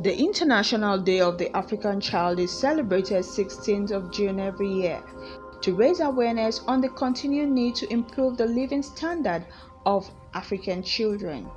The International Day of the African Child is celebrated 16th of June every year to raise awareness on the continued need to improve the living standard of African children.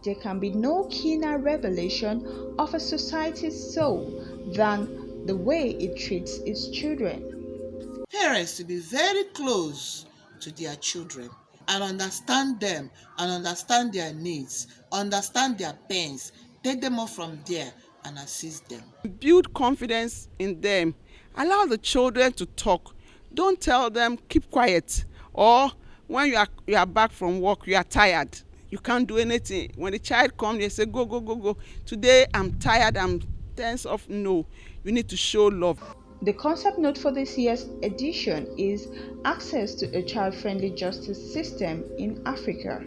There can be no keener revelation of a society's soul than the way it treats its children. Parents to be very close to their children and understand them and understand their needs, understand their pains, take them off from there and assist them. Build confidence in them. Allow the children to talk. Don't tell them keep quiet, or when you are back from work, you are tired, you can't do anything. When the child comes, they say go go go go. Today I'm tired, I'm tense off. No, you need to show love. The concept note for this year's edition is access to a child-friendly justice system in Africa.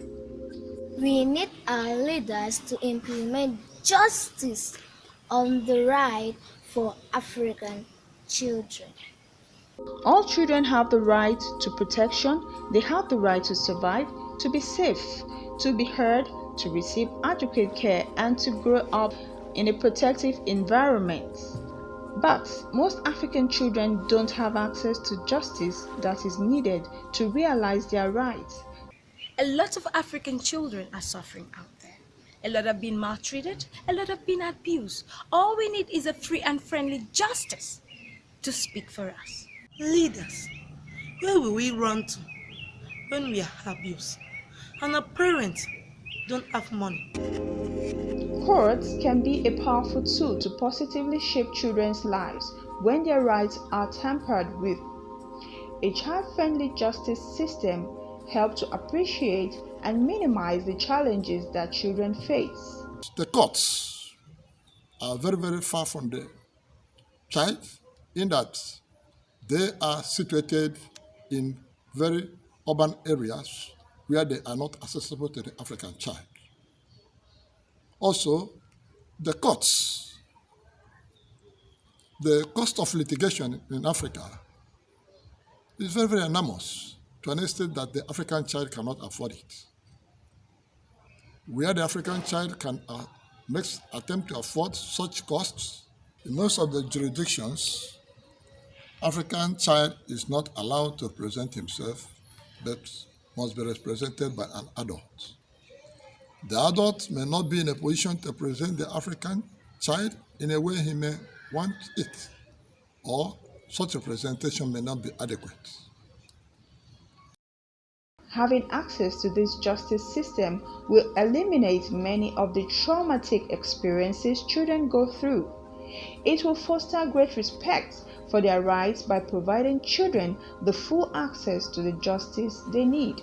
We need our leaders to implement justice on the right for African children. All children have the right to protection, they have the right to survive, to be safe, to be heard, to receive adequate care, and to grow up in a protective environment. But most African children don't have access to justice that is needed to realize their rights. A lot of African children are suffering out there. A lot have been maltreated, a lot have been abused. All we need is a free and friendly justice to speak for us. Leaders, where will we run to when we are abused and our parents don't have money? Courts can be a powerful tool to positively shape children's lives when their rights are tampered with. A child-friendly justice system helps to appreciate and minimize the challenges that children face. The courts are very, very far from the child in that they are situated in very urban areas where they are not accessible to the African child. Also, the costs, the cost of litigation in Africa is very, very enormous to an extent that the African child cannot afford it. Where the African child can make attempt to afford such costs, in most of the jurisdictions, African child is not allowed to present himself, but must be represented by an adult. The adult may not be in a position to present the African child in a way he may want it, or such a presentation may not be adequate. Having access to this justice system will eliminate many of the traumatic experiences children go through. It will foster great respect for their rights by providing children the full access to the justice they need.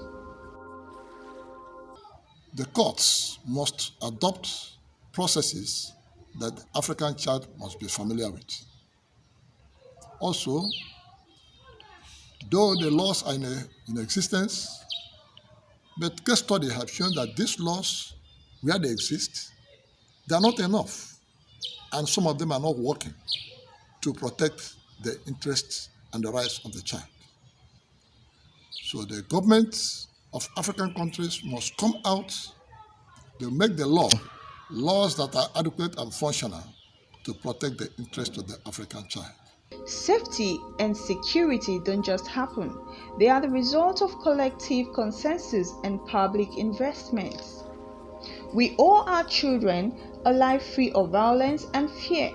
The courts must adopt processes that the African child must be familiar with. Also, though the laws are in existence, but case studies have shown that these laws, where they exist, they are not enough, and some of them are not working to protect the interests and the rights of the child. So the governments of African countries must come out to make the laws that are adequate and functional to protect the interests of the African child. Safety and security don't just happen. They are the result of collective consensus and public investments. We owe our children a life free of violence and fear.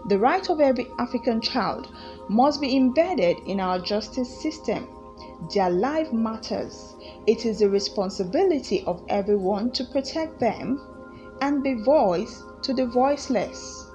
The right of every African child must be embedded in our justice system. Their life matters. It is the responsibility of everyone to protect them and be voice to the voiceless.